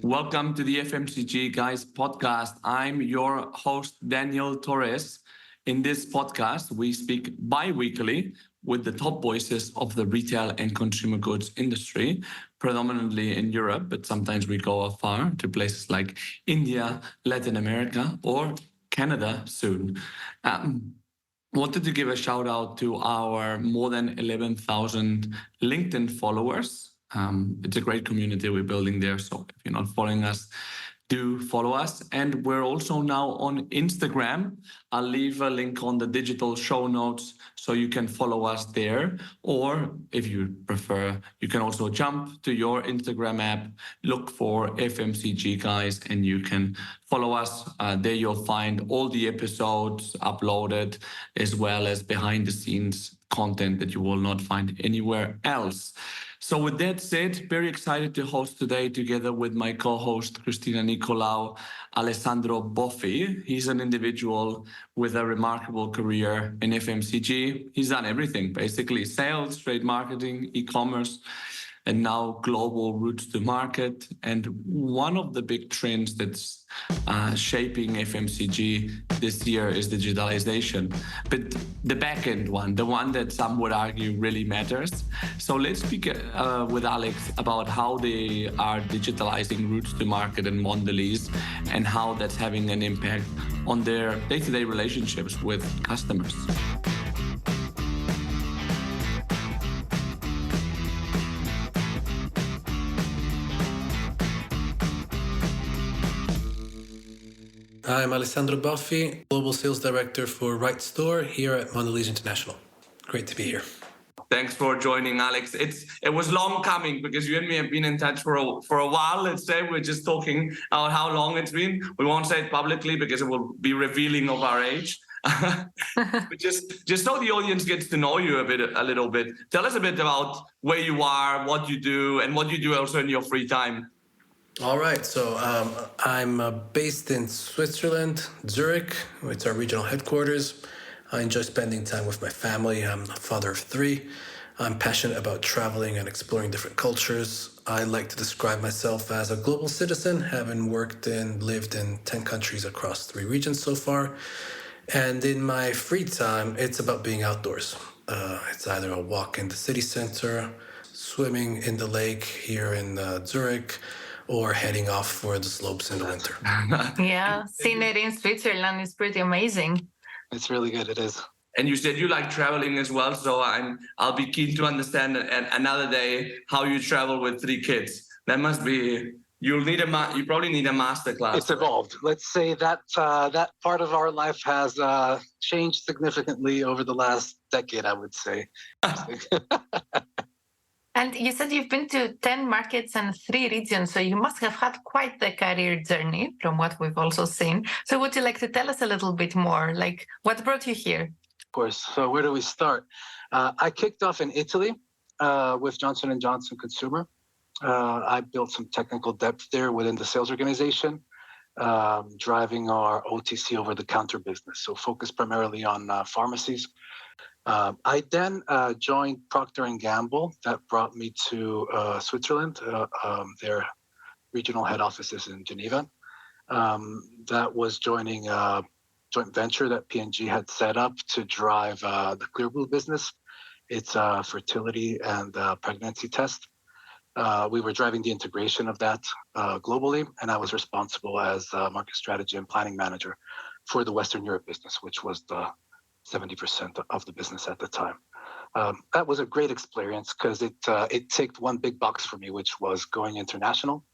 Welcome to the FMCG Guys podcast. I'm your host, Daniel Torres. In this podcast, we speak bi-weekly with the top voices of the retail and consumer goods industry, predominantly in Europe, but sometimes we go afar to places like India, Latin America, or Canada soon. Wanted to give a shout out to our more than 11,000 LinkedIn followers. It's a great community we're building there. So if you're not following us, do follow us. And we're also now on Instagram. I'll leave a link on the digital show notes so you can follow us there. Or if you prefer, you can also jump to your Instagram app, look for FMCG Guys, and you can follow us. There you'll find all the episodes uploaded, as well as behind the scenes content that you will not find anywhere else. So with that said, very excited to host today together with my co-host, Christina Nicolau, Alessandro Boffi. He's an individual with a remarkable career in FMCG. He's done everything, basically sales, trade marketing, e-commerce, and now global routes to market. And one of the big trends that's shaping FMCG this year is digitalization, but the back end one, the one that some would argue really matters. So let's speak with Alex about how they are digitalizing routes to market in Mondelez and how that's having an impact on their day-to-day relationships with customers. I'm Alessandro Boffi, Global Sales Director for Right Store here at Mondelez International. Great to be here. Thanks for joining, Alex. It was long coming because you and me have been in touch for a while. Let's say we're just talking about how long it's been. We won't say it publicly because it will be revealing of our age. But just so the audience gets to know you a little bit. Tell us a bit about where you are, what you do, and what you do also in your free time. All right, so I'm based in Switzerland, Zurich. It's our regional headquarters. I enjoy spending time with my family. I'm a father of 3. I'm passionate about traveling and exploring different cultures. I like to describe myself as a global citizen, having worked and lived in 10 countries across 3 regions so far. And in my free time, it's about being outdoors. It's either a walk in the city center, swimming in the lake here in Zurich, or heading off for the slopes in the winter. Yeah, scenery in Switzerland is pretty amazing. It's really good, it is. And you said you like traveling as well, so I'll be keen to understand another day how you travel with 3 kids. That must be, you probably need a masterclass. It's evolved. Let's say that that part of our life has changed significantly over the last decade, I would say. And you said you've been to 10 markets and 3 regions, so you must have had quite the career journey from what we've also seen. So would you like to tell us a little bit more? Like, what brought you here? Of course. So where do we start? I kicked off in Italy with Johnson & Johnson Consumer. I built some technical depth there within the sales organization, driving our OTC over-the-counter business, so focused primarily on pharmacies. I then joined Procter & Gamble. That brought me to Switzerland. Their regional head office is in Geneva. That was joining a joint venture that P&G had set up to drive the Clear Blue business. It's a fertility and pregnancy test. We were driving the integration of that globally, and I was responsible as market strategy and planning manager for the Western Europe business, which was the 70% of the business at the time. That was a great experience because it ticked one big box for me, which was going international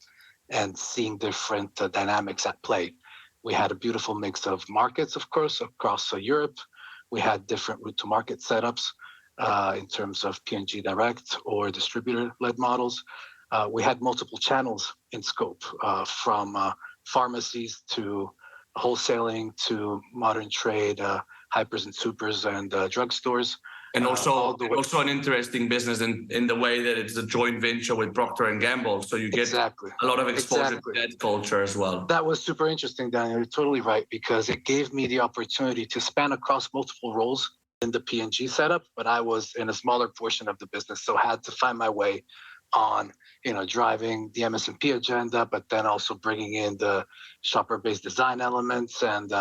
and seeing different dynamics at play. We had a beautiful mix of markets, of course, across Europe. We had different route to market setups in terms of P&G direct or distributor-led models. We had multiple channels in scope, from pharmacies to wholesaling to modern trade, hypers and supers and drugstores. And also an interesting business in the way that it's a joint venture with Procter & Gamble. So you get a lot of exposure to that culture as well. That was super interesting, Daniel. You're totally right, because it gave me the opportunity to span across multiple roles in the P&G setup, but I was in a smaller portion of the business, so had to find my way on driving the MSMP agenda, but then also bringing in the shopper-based design elements and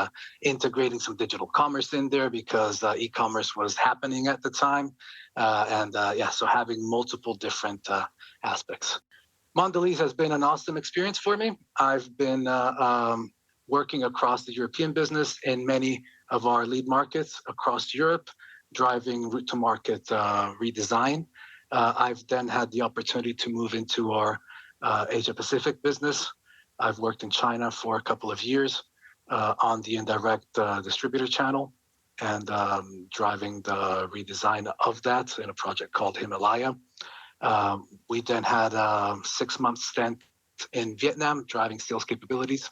integrating some digital commerce in there because e-commerce was happening at the time. So having multiple different aspects. Mondelez has been an awesome experience for me. I've been working across the European business in many of our lead markets across Europe, driving route to market redesign. I've then had the opportunity to move into our Asia Pacific business. I've worked in China for a couple of years on the indirect distributor channel and driving the redesign of that in a project called Himalaya. We then had a 6-month stint in Vietnam driving sales capabilities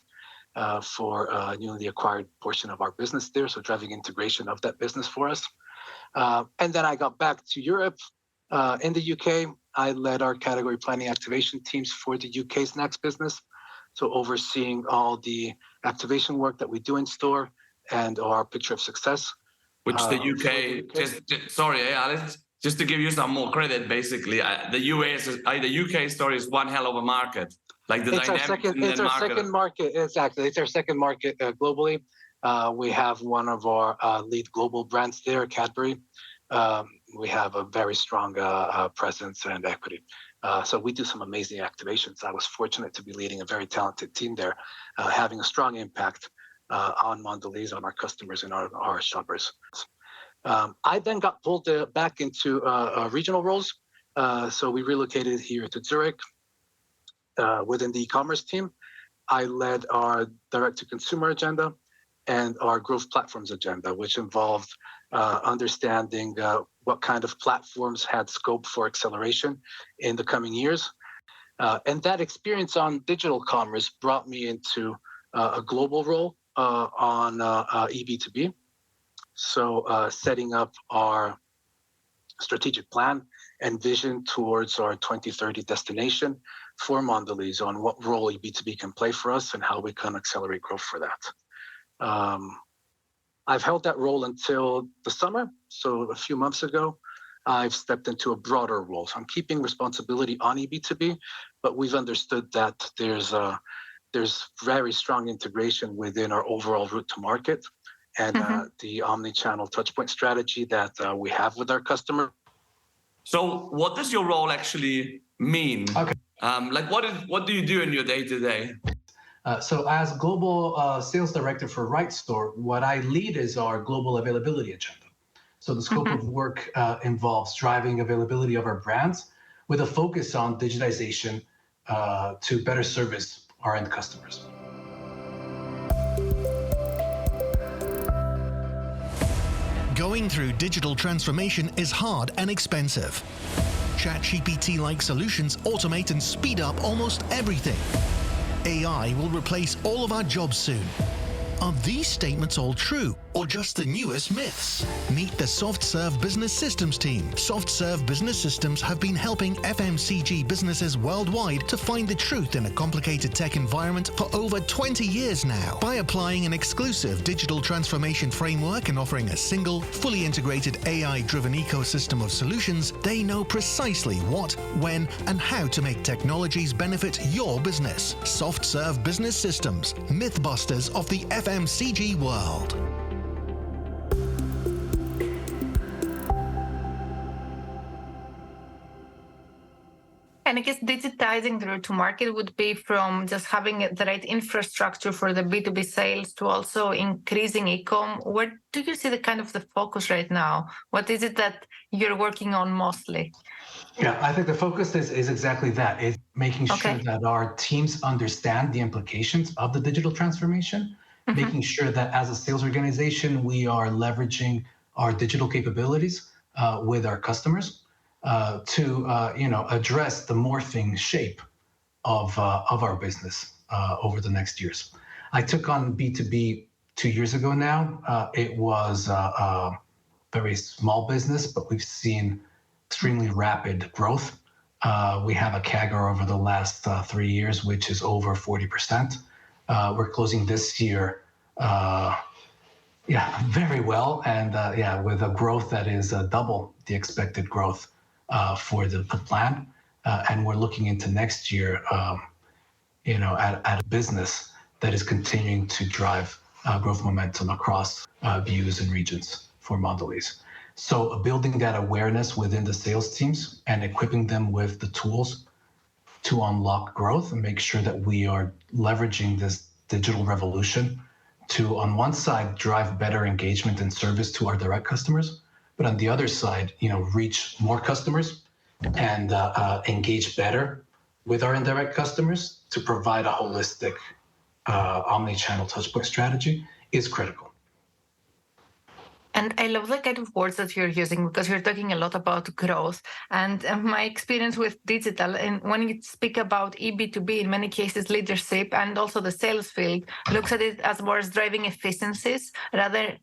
for a newly acquired portion of our business there, so driving integration of that business for us. And then I got back to Europe. In the UK, I led our category planning activation teams for the UK snacks business, so overseeing all the activation work that we do in store and our picture of success. Which the UK, sorry, Alex, just to give you some more credit, basically, the UK store is one hell of a market. Like it's our second market, exactly. It's our second market globally. We have one of our lead global brands there, Cadbury. We have a very strong presence and equity. So we do some amazing activations. I was fortunate to be leading a very talented team there, having a strong impact on Mondelez, on our customers and our shoppers. I then got pulled back into regional roles. So we relocated here to Zurich within the e-commerce team. I led our direct-to-consumer agenda and our growth platforms agenda, which involved understanding what kind of platforms had scope for acceleration in the coming years. And that experience on digital commerce brought me into a global role on eB2B. So setting up our strategic plan and vision towards our 2030 destination for Mondelez on what role eB2B can play for us and how we can accelerate growth for that. I've held that role until the summer. So a few months ago, I've stepped into a broader role. So I'm keeping responsibility on eB2B, but we've understood that there's very strong integration within our overall route to market and the omni-channel touchpoint strategy that we have with our customer. So what does your role actually mean? Okay. What do you do in your day-to-day? So as global sales director for Right Store, what I lead is our global availability agenda. So the scope of work involves driving availability of our brands with a focus on digitization to better service our end customers. Going through digital transformation is hard and expensive. ChatGPT-like solutions automate and speed up almost everything. AI will replace all of our jobs soon. Are these statements all true, or just the newest myths? Meet the SoftServe Business Systems team. SoftServe Business Systems have been helping FMCG businesses worldwide to find the truth in a complicated tech environment for over 20 years now. By applying an exclusive digital transformation framework and offering a single, fully integrated AI-driven ecosystem of solutions, they know precisely what, when, and how to make technologies benefit your business. SoftServe Business Systems, mythbusters of the FMCG world. And I guess digitizing the route to market would be from just having the right infrastructure for the B2B sales to also increasing e-com. Where do you see the kind of the focus right now? What is it that you're working on mostly? Yeah, I think the focus is exactly that. It's making sure that our teams understand the implications of the digital transformation, making sure that as a sales organization, we are leveraging our digital capabilities with our customers. To address the morphing shape of our business over the next years. I took on B2B 2 years ago now. It was a very small business, but we've seen extremely rapid growth. We have a CAGR over the last 3 years, which is over 40%. We're closing this year very well, and with a growth that is double the expected growth for the plan. and we're looking into next year, at a business that is continuing to drive growth momentum across views and regions for Mondelez. So building that awareness within the sales teams and equipping them with the tools to unlock growth and make sure that we are leveraging this digital revolution to, on one side, drive better engagement and service to our direct customers, but on the other side, reach more customers and engage better with our indirect customers to provide a holistic omni-channel touchpoint strategy is critical. And I love the kind of words that you're using because you're talking a lot about growth. And my experience with digital, and when you speak about eB2B, in many cases, leadership and also the sales field looks at it as more as driving efficiencies rather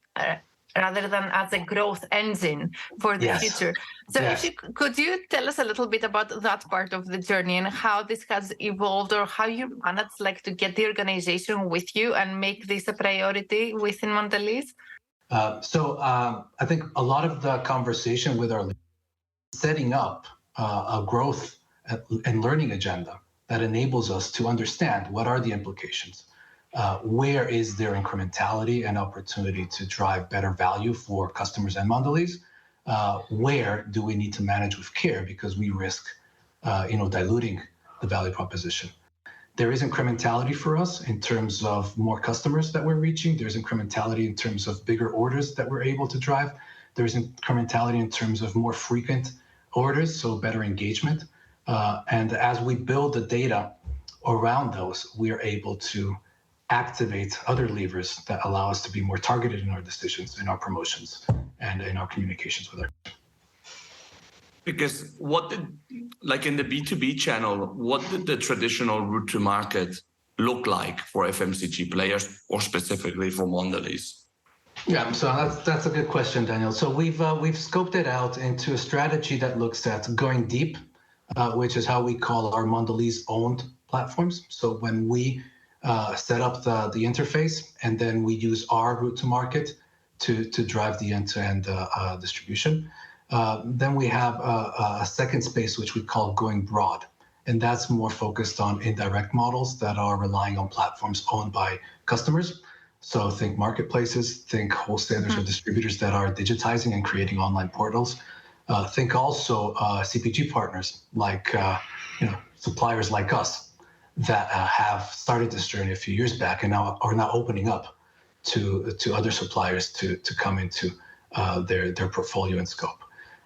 than as a growth engine for the future. So could you tell us a little bit about that part of the journey and how this has evolved, or how you managed to get the organization with you and make this a priority within Mondelez? I think a lot of the conversation with our leaders is setting up a growth and learning agenda that enables us to understand what are the implications, where is there incrementality and opportunity to drive better value for customers and Mondelez, where do we need to manage with care because we risk diluting the value proposition. There is incrementality for us in terms of more customers that we're reaching. There's incrementality in terms of bigger orders that we're able to drive. There's incrementality in terms of more frequent orders, so better engagement. And as we build the data around those, we are able to activate other levers that allow us to be more targeted in our decisions, in our promotions, and in our communications with our. Because in the B2B channel, what did the traditional route to market look like for FMCG players, or specifically for Mondelez? Yeah, so that's a good question, Daniel. So we've scoped it out into a strategy that looks at going deep, which is how we call our Mondelez-owned platforms. So when we set up the interface, and then we use our route to market to drive the end-to-end distribution. Then we have a second space, which we call going broad. And that's more focused on indirect models that are relying on platforms owned by customers. So think marketplaces, think wholesalers or distributors that are digitizing and creating online portals. Think also CPG partners like suppliers like us that have started this journey a few years back and now are opening up to other suppliers to come into their portfolio and scope.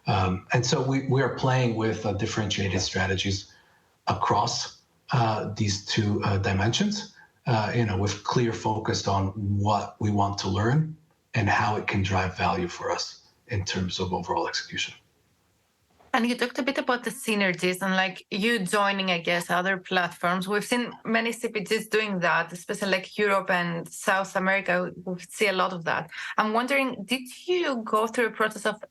And so we are playing with differentiated strategies across these two dimensions, with clear focus on what we want to learn and how it can drive value for us in terms of overall execution. And you talked a bit about the synergies and you joining, I guess, other platforms. We've seen many CPGs doing that, especially Europe and South America. We see a lot of that. I'm wondering, did you go through a process of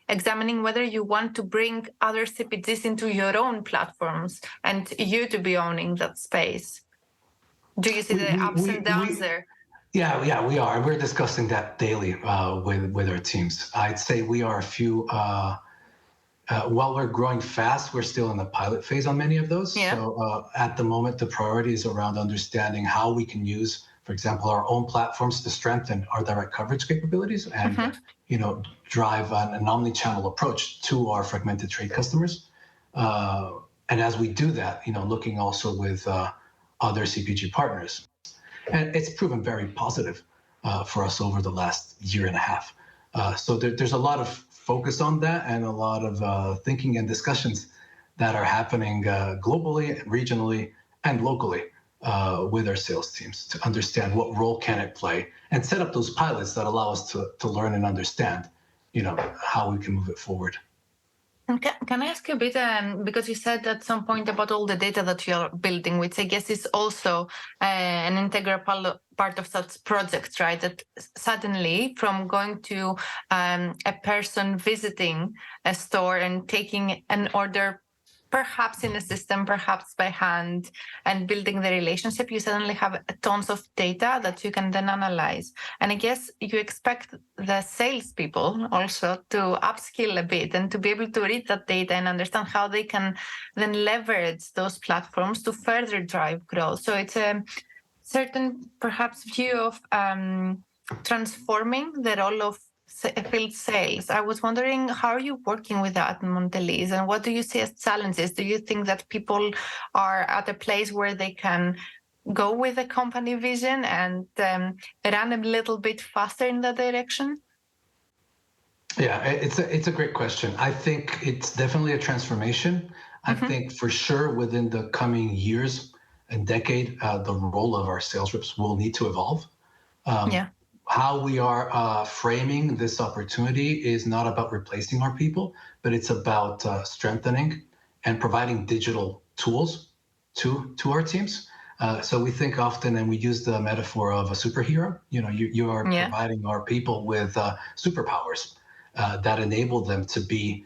examining whether you want to bring other CPGs into your own platforms and you to be owning that space? Do you see the ups and downs there? Yeah, we are. We're discussing that daily with our teams. I'd say we are a few... while we're growing fast, we're still in the pilot phase on many of those. Yeah. So at the moment, the priority is around understanding how we can use, for example, our own platforms to strengthen our direct coverage capabilities and drive an omni-channel approach to our fragmented trade customers. And as we do that, looking also with other CPG partners. And it's proven very positive for us over the last year and a half. So there's a lot of focus on that and a lot of thinking and discussions that are happening globally, regionally, and locally with our sales teams to understand what role can it play and set up those pilots that allow us to learn and understand, how we can move it forward. And can I ask you a bit, because you said at some point about all the data that you're building, which I guess is also an integral part of such projects, right? That suddenly from going to a person visiting a store and taking an order perhaps in a system, perhaps by hand, and building the relationship, you suddenly have tons of data that you can then analyze. And I guess you expect the salespeople also to upskill a bit and to be able to read that data and understand how they can then leverage those platforms to further drive growth. So it's a certain perhaps view of transforming the role of field sales. I was wondering, how are you working with that in Mondelez, and what do you see as challenges? Do you think that people are at a place where they can go with the company vision and run a little bit faster in that direction? Yeah, it's a great question. I think it's definitely a transformation. I think for sure within the coming years and decade, the role of our sales reps will need to evolve. How we are framing this opportunity is not about replacing our people, but it's about strengthening and providing digital tools to our teams. So we think often, and we use the metaphor of a superhero. You are providing our people with superpowers that enable them to be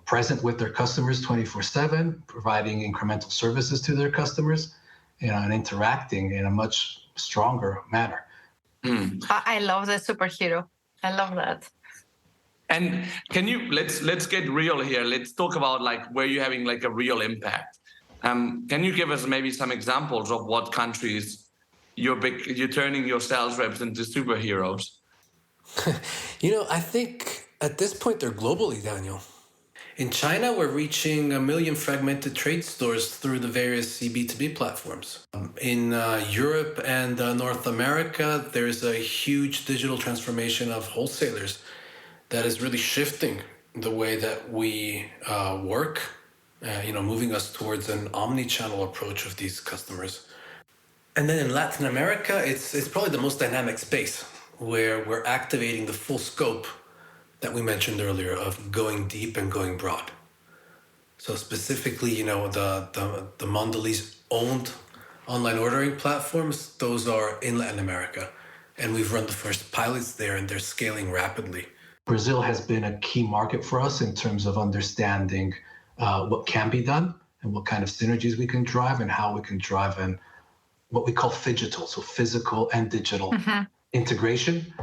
present with their customers 24/7, providing incremental services to their customers, and interacting in a much stronger manner. I love the superhero. I love that. And can you let's get real here. Let's talk about like where you're having like a real impact. Can you give us maybe some examples of what countries you're turning your sales reps into superheroes? I think at this point they're globally, Daniel. In China, we're reaching 1 million fragmented trade stores through the various B2B platforms. In Europe and North America, there's a huge digital transformation of wholesalers that is really shifting the way that we work, moving us towards an omni-channel approach of these customers. And then in Latin America, it's probably the most dynamic space where we're activating the full scope that we mentioned earlier of going deep and going broad. So specifically, the Mondelez owned online ordering platforms, those are in Latin America. And we've run the first pilots there, and they're scaling rapidly. Brazil has been a key market for us in terms of understanding what can be done and what kind of synergies we can drive and how we can drive in what we call phygital, so physical and digital integration.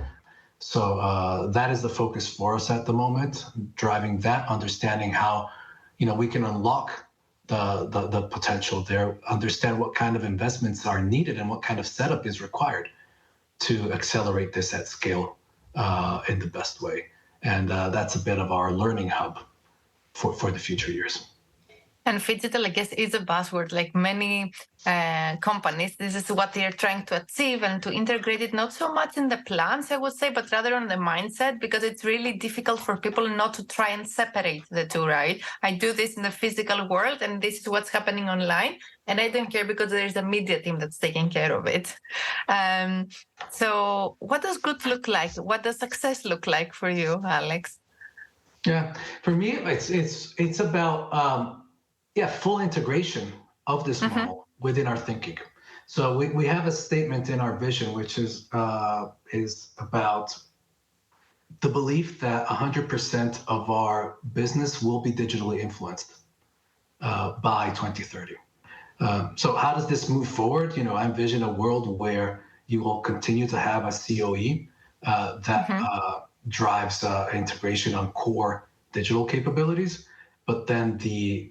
So that is the focus for us at the moment, driving that, understanding how we can unlock the potential there, understand what kind of investments are needed and what kind of setup is required to accelerate this at scale in the best way. And that's a bit of our learning hub for the future years. And phygital, I guess, is a buzzword. Like many companies, this is what they're trying to achieve, and to integrate it not so much in the plans, I would say, but rather on the mindset, because it's really difficult for people not to try and separate the two, right? I do this in the physical world, and this is what's happening online, and I don't care because there's a media team that's taking care of it. So what does good look like? What does success look like for you, Alex? Yeah, for me, it's about full integration of this model within our thinking. So we have a statement in our vision, which is about the belief that 100% of our business will be digitally influenced by 2030. So how does this move forward? I envision a world where you will continue to have a COE that drives integration on core digital capabilities, but then the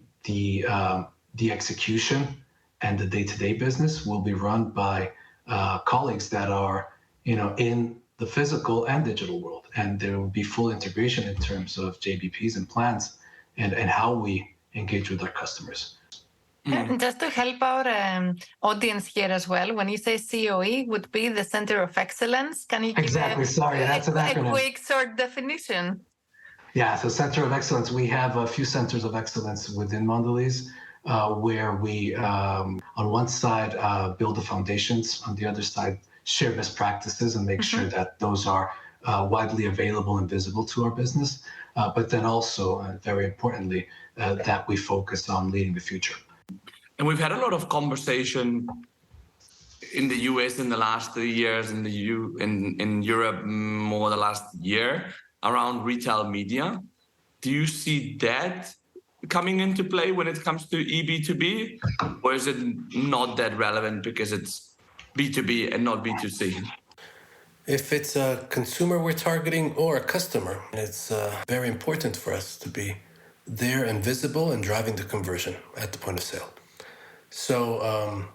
execution and the day-to-day business will be run by colleagues that are, in the physical and digital world, and there will be full integration in terms of JBPs and plans and how we engage with our customers. And just to help our audience here as well, when you say COE would be the Center of Excellence, can you give a quick short definition? Yeah, so Center of Excellence, we have a few centers of excellence within Mondelez where we, on one side, build the foundations, on the other side, share best practices and make sure that those are widely available and visible to our business. But then also, very importantly, that we focus on leading the future. And we've had a lot of conversation in the US in the last 3 years, in Europe more the last year, around retail media. Do you see that coming into play when it comes to eB2B, or is it not that relevant because it's B2B and not B2C? If it's a consumer we're targeting or a customer, it's very important for us to be there and visible and driving the conversion at the point of sale. So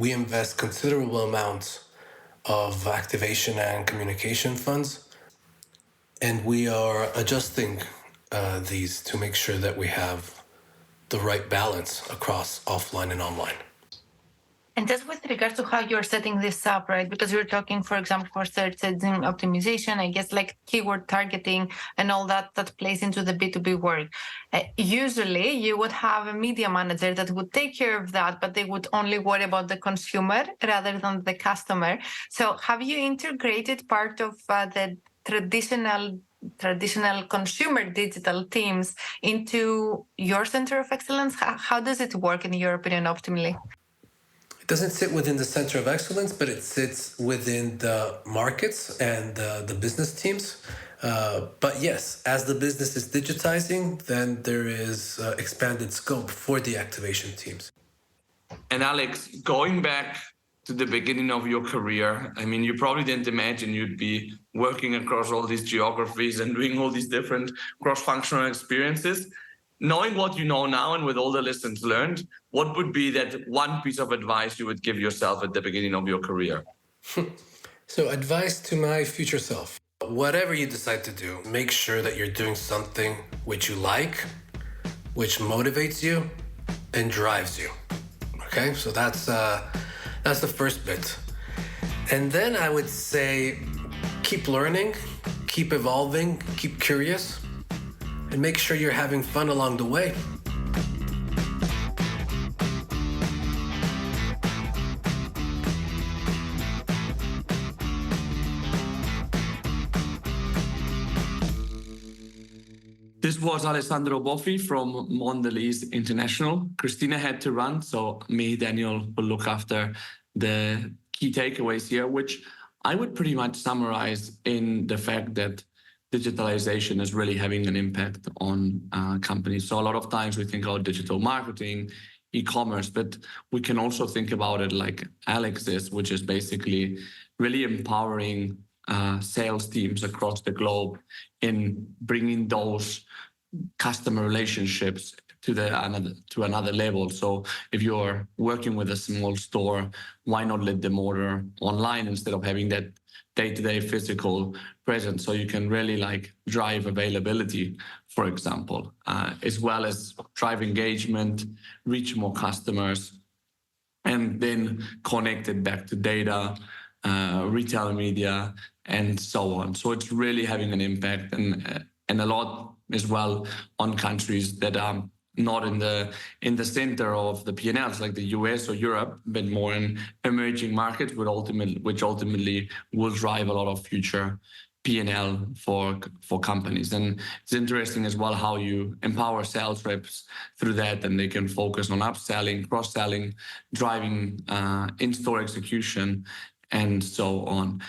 we invest considerable amounts of activation and communication funds, and we are adjusting these to make sure that we have the right balance across offline and online. And just with regards to how you're setting this up, right? Because you're talking, for example, for search engine optimization, I guess like keyword targeting and all that plays into the B2B work. Usually you would have a media manager that would take care of that, but they would only worry about the consumer rather than the customer. So have you integrated part of the traditional consumer digital teams into your center of excellence? How does it work in your opinion optimally? It doesn't sit within the center of excellence, but it sits within the markets and the business teams. But yes, as the business is digitizing, then there is expanded scope for the activation teams. And Alex, going back to the beginning of your career, I mean, you probably didn't imagine you'd be working across all these geographies and doing all these different cross-functional experiences. Knowing what you know now and with all the lessons learned, what would be that one piece of advice you would give yourself at the beginning of your career? So advice to my future self. Whatever you decide to do, make sure that you're doing something which you like, which motivates you and drives you. Okay, so that's the first bit. And then I would say keep learning, keep evolving, keep curious, and make sure you're having fun along the way. This was Alessandro Boffi from Mondelez International. Christina had to run, so me, Daniel, will look after the key takeaways here, which I would pretty much summarize in the fact that digitalization is really having an impact on companies. So a lot of times we think about digital marketing, e-commerce, but we can also think about it like Alex is, which is basically really empowering sales teams across the globe in bringing those customer relationships to another level. So if you're working with a small store, why not let them order online instead of having that day-to-day physical presence? So you can really like drive availability, for example, as well as drive engagement, reach more customers, and then connect it back to data, retail media, and so on. So it's really having an impact and a lot as well on countries that are not in the center of the P&Ls like the US or Europe, but more in emerging markets, which ultimately will drive a lot of future P&L for companies. And it's interesting as well how you empower sales reps through that, and they can focus on upselling, cross-selling, driving in-store execution, and so on.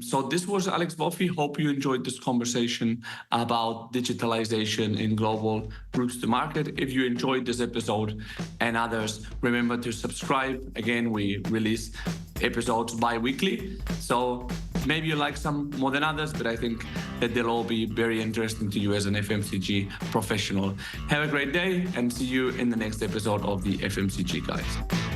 So this was Alex Boffi. Hope you enjoyed this conversation about digitalization in global routes to market. If you enjoyed this episode and others, remember to subscribe. Again, we release episodes bi-weekly. So maybe you like some more than others, but I think that they'll all be very interesting to you as an FMCG professional. Have a great day and see you in the next episode of the FMCG Guys.